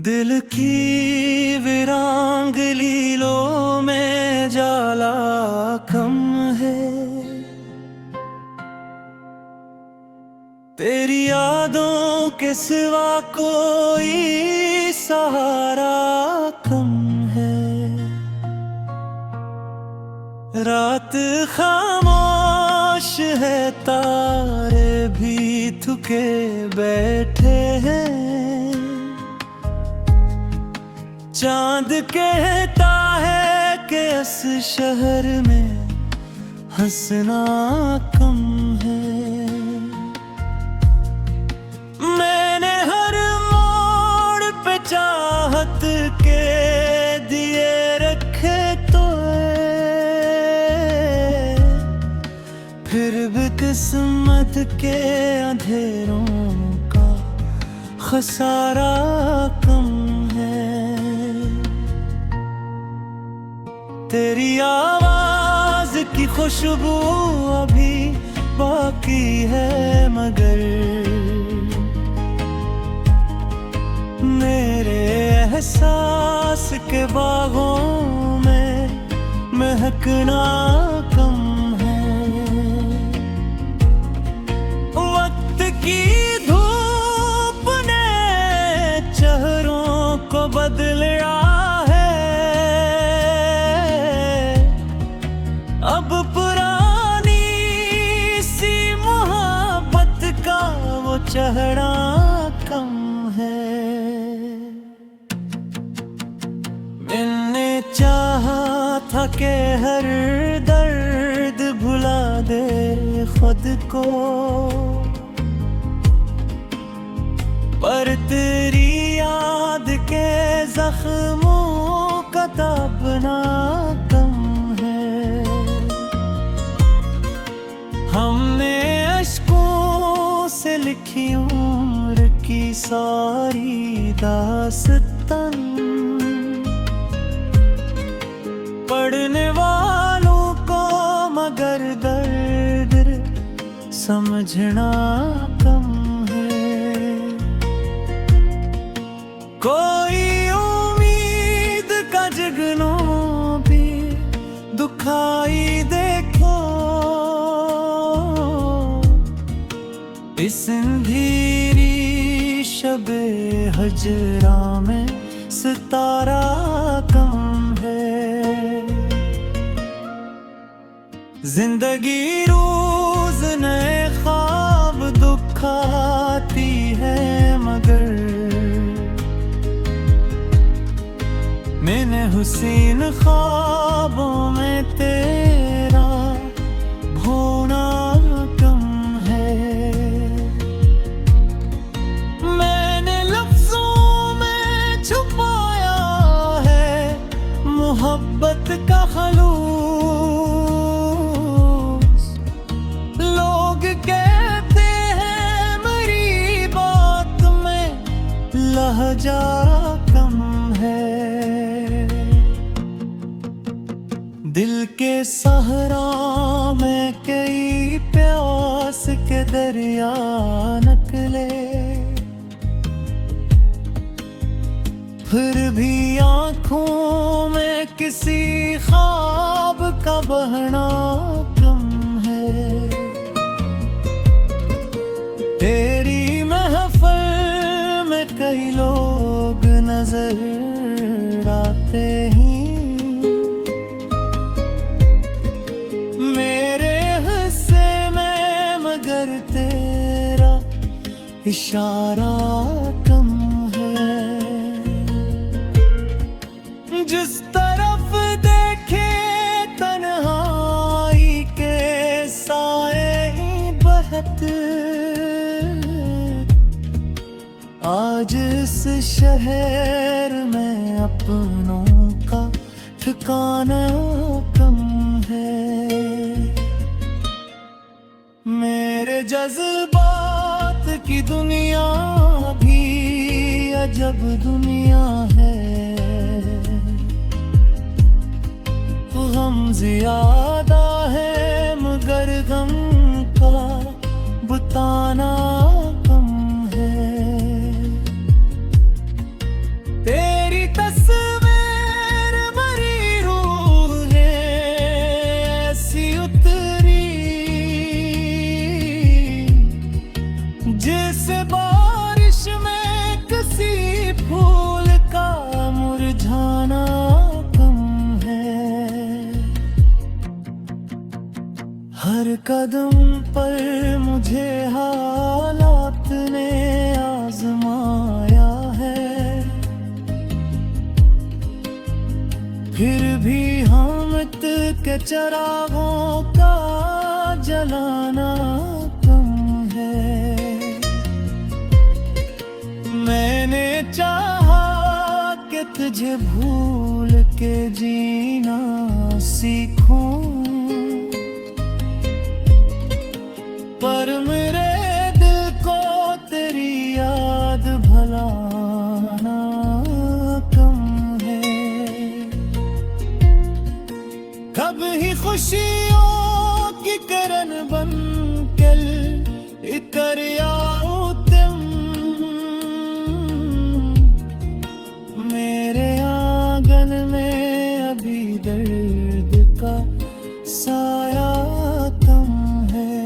दिल की वीरांग लीलों में जाला कम है। तेरी यादों के सिवा कोई सहारा कम है। रात खामोश है, तारे भी थके बैठे हैं। चांद कहता है कि इस शहर में हंसना कम है। मैंने हर मोड़ पे चाहत के दिए रखे तो फिर भी किस्मत के अंधेरों का खसारा कम है। तेरी आवाज की खुशबू अभी बाकी है, मगर मेरे एहसास के बागों में महकना कम है। वक्त की धूप ने चेहरों को बदला है। अब पुरानी सी मोहब्बत का वो चेहरा कम है। मैंने चाहा था कि हर दर्द भुला दे खुद को, पर तेरी याद के जख्मों का दबना कम है। हमने अश्कों से लिखी उम्र की सारी दास्तान, पढ़ने वालों को मगर दर्द समझना कम है। कोई उम्मीद का जगनों भी दुखाई देखो, इस अंधेरी शबे हजरा में सितारा कम है। जिंदगी रोज नए ख्वाब दुखाती है, मगर मैंने हुसीन ख्वाबों में तेरा भोना कम है। मैंने लफ्जों में छुपाया है मोहब्बत का खलूस। लोग कहते हैं मेरी बात में लहजा कम है। दिल के सहरा में कई प्यास के दरिया निकले, फिर भी आँखों में किसी ख्वाब का बहना कम है। तेरी महफिल में कई लोग नजर आते ही, मेरे हिस्से में मगर तेरा इशारा कम है। जिस तरफ देखे तन्हाई के साए ही बहत, आज इस शहर में अपनों का ठिकाना कम है। मेरे जज्बात की दुनिया भी अजब दुनिया है। गम ज्यादा है मगर गम का बुताना कम है। चरागों का जलाना कम है। मैंने चाहा कि तुझे भूल के जीना सीखूं, पर मेरे दिल को तेरी याद भुलाना कम है। कभी खुशियों की करन बन के इतर तुम, मेरे आंगन में अभी दर्द का साया कम है।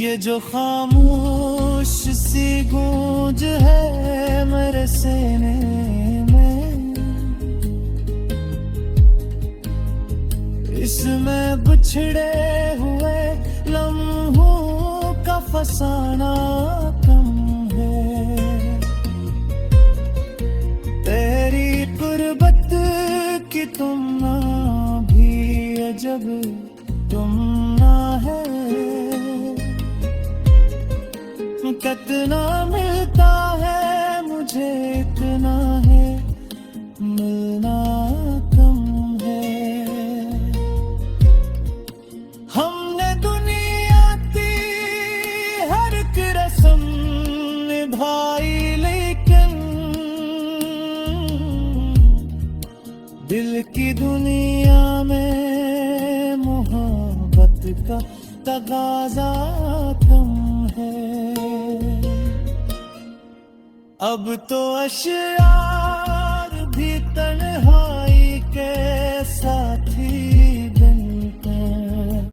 ये जो खामोश सी गूंज है मेरे सीने में, इसमें बिछड़े हुए लम्हों का फसाना कम है। तेरी गुर्बत की तुमना भी अजब तुमना है। कितना मिलता है मुझे, इतना है मिलना कम है। हमने दुनिया की हर एक रस्म निभाई, लेकिन दिल की दुनिया में मोहब्बत का तगाजा कम है। अब तो अशयार भी तन्हाई के साथी बनकर।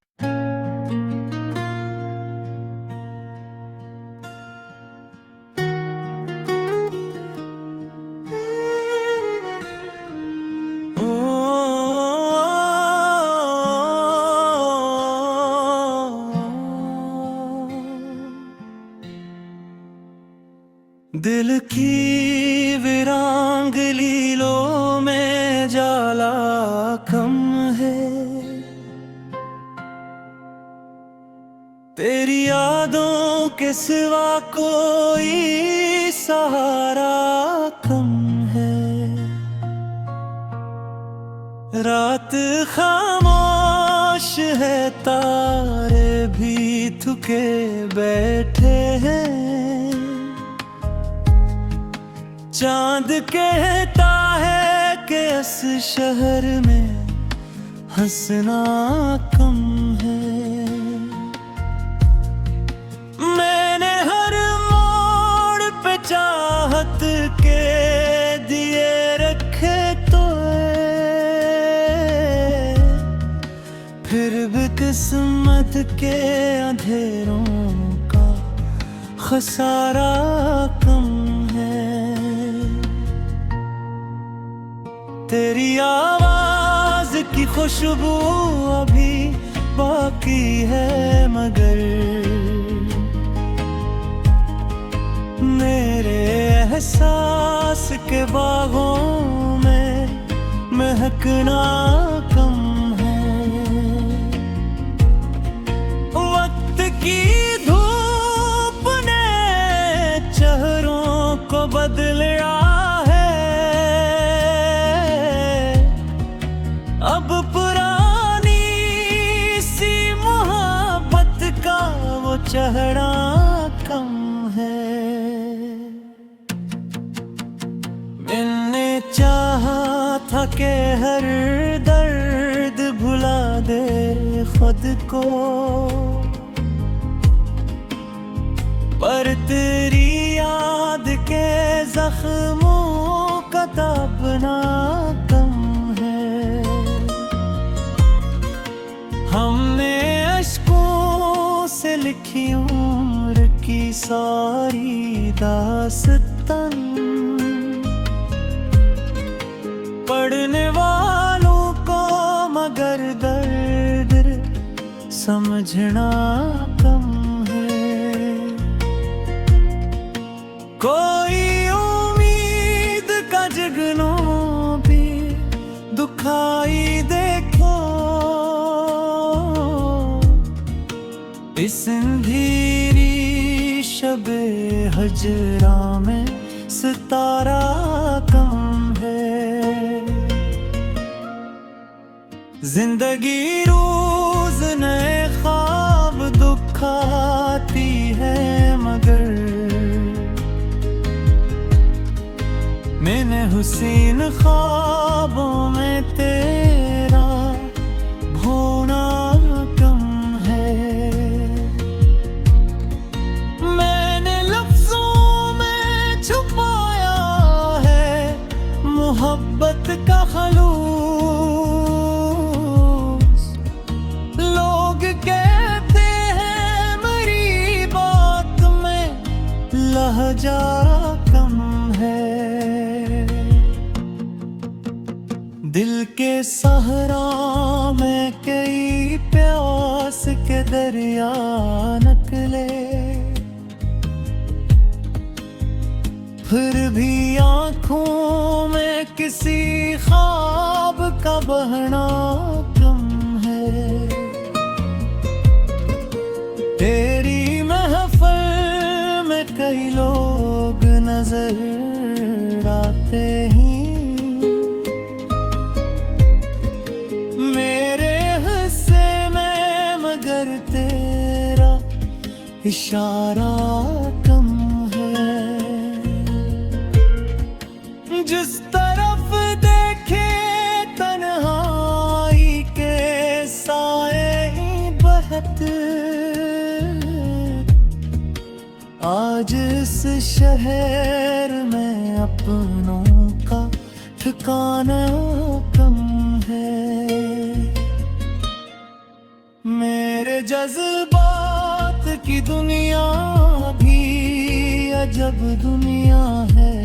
दिल की विरांग लीलों में जाला कम है। तेरी यादों के सिवा कोई सहारा कम है। रात खामोश है, तारे भी थके बैठे हैं। चांद कहता है कि इस शहर में हंसना कम है। मैंने हर मोड़ पे चाहत के दिए रखे तो फिर भी किस्मत के अंधेरों का खसारा कम है। तेरी आवाज की खुशबू अभी बाकी है, मगर मेरे एहसास के बागों में महकना कम है। वक्त की धूप ने चेहरों को बदला है। अब पुरानी सी मोहब्बत का वो चेहरा कम है। मैंने चाहा था कि हर दर्द भुला दे खुद को, पर तेरी याद के जख्मों का दबना कम है। हमने अश्कों से लिखी उम्र की सारी दास्तान, पढ़ने वालों को मगर दर्द समझना कम है। कोई उम्मीद का जगनों भी दुख खाई देखो, इस अंधेरी शबे हजरा में सितारा कम है। जिंदगी रोज नए ख्वाब दिखाती है, मगर मैंने हुसीन ख्वाबों में तेरा होना कम है। मैंने लफ्जों में छुपाया है मोहब्बत का खलूस। लोग कहते हैं मेरी बात में लहजा कम है। दिल के सहरा में कई प्यास के दरिया निकले, फिर भी आंखों में किसी ख्वाब का बहना कम है। तेरी महफिल में कई लोग नजर आते ही, मेरे हिस्से में मगर तेरा इशारा कम है। जिस तरफ देखे तन्हाई के साए ही बहत, आज इस शहर में अपनों का ठिकाना कम है। मेरे जज्बात की दुनिया भी अजब दुनिया है।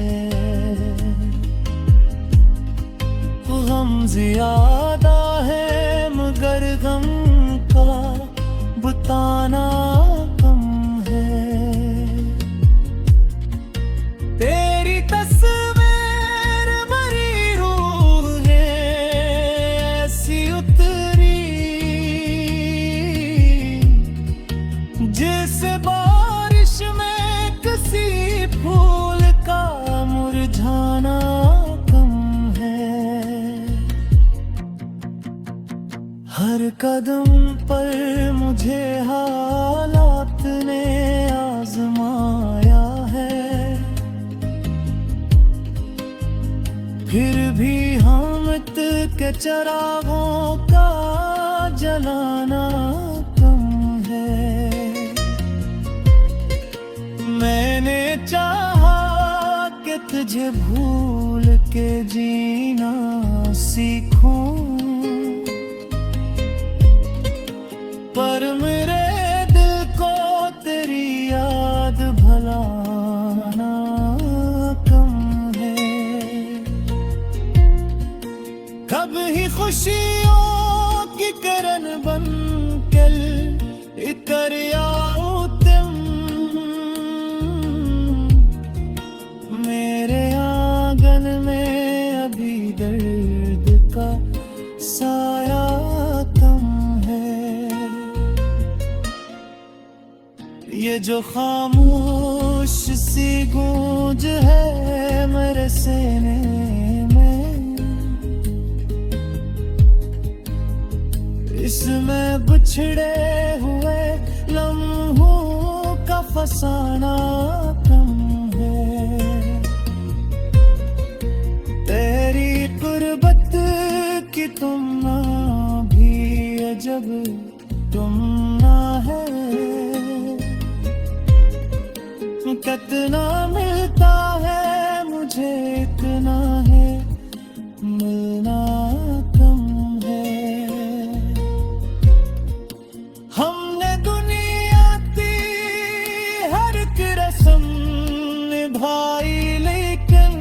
गम ज्यादा है मगर गम का बताना कम है। तेरी तस्वीर भरी रूह है ऐसी उतरी, जिस बारिश में किसी फूल का मुरझाना कम है। हर कदम पर मुझे हालात ने आजमाया है, फिर भी हामिद के चरागों का जलाना कम है। मैंने चाहा कि तुझे भूल के जीना सीखूं, पर मेरे दिल को तेरी याद भुलाना कम है। कभी खुशियों की करन बन के इतर तुम, मेरे आंगन में अभी दर्द का साया कम है। ये जो खामोश सी गूंज है मेरे सीने में, इसमें बिछड़े हुए लम्हों का फसाना कम है। तेरी गुर्बत की तुमना भी अजब तुमना है। कितना मिलता है मुझे इतना है मिलना कम है। हमने दुनिया की हर एक रस्म निभाई, लेकिन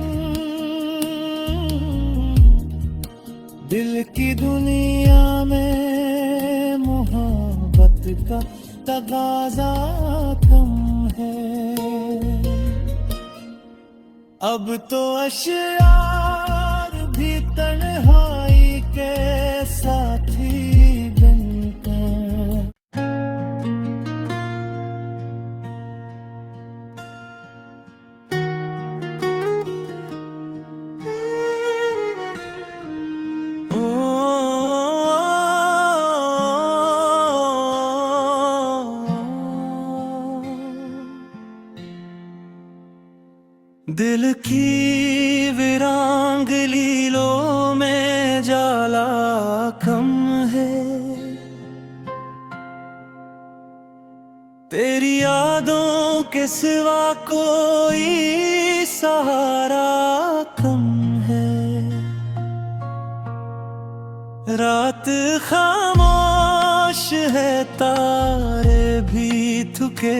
दिल की दुनिया में मोहब्बत का तगाजा कम है। अब तो अशयार भी तन्हाई दिल की वीरांग लीलों में जाला कम है, तेरी यादों के सिवा कोई सहारा कम है। रात खामोश है, तारे भी थके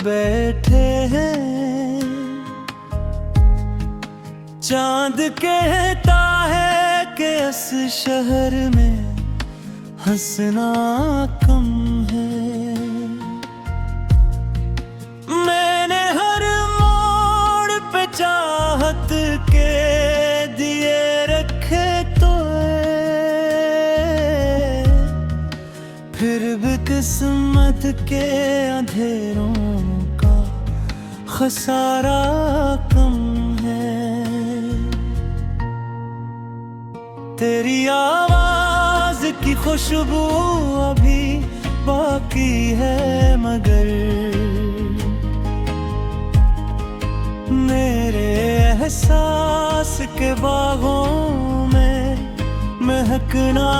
बैठे हैं, चांद कहता है कि इस शहर में हंसना कम है। मैंने हर मोड़ पे चाहत के दिए रखे तो फिर भी किस्मत के अंधेरों का खसारा कम है। तेरी आवाज की खुशबू अभी बाकी है, मगर मेरे एहसास के बागों में महकना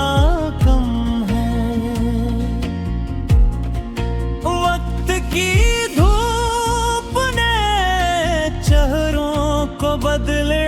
कम है। वक्त की धूप ने चेहरों को बदले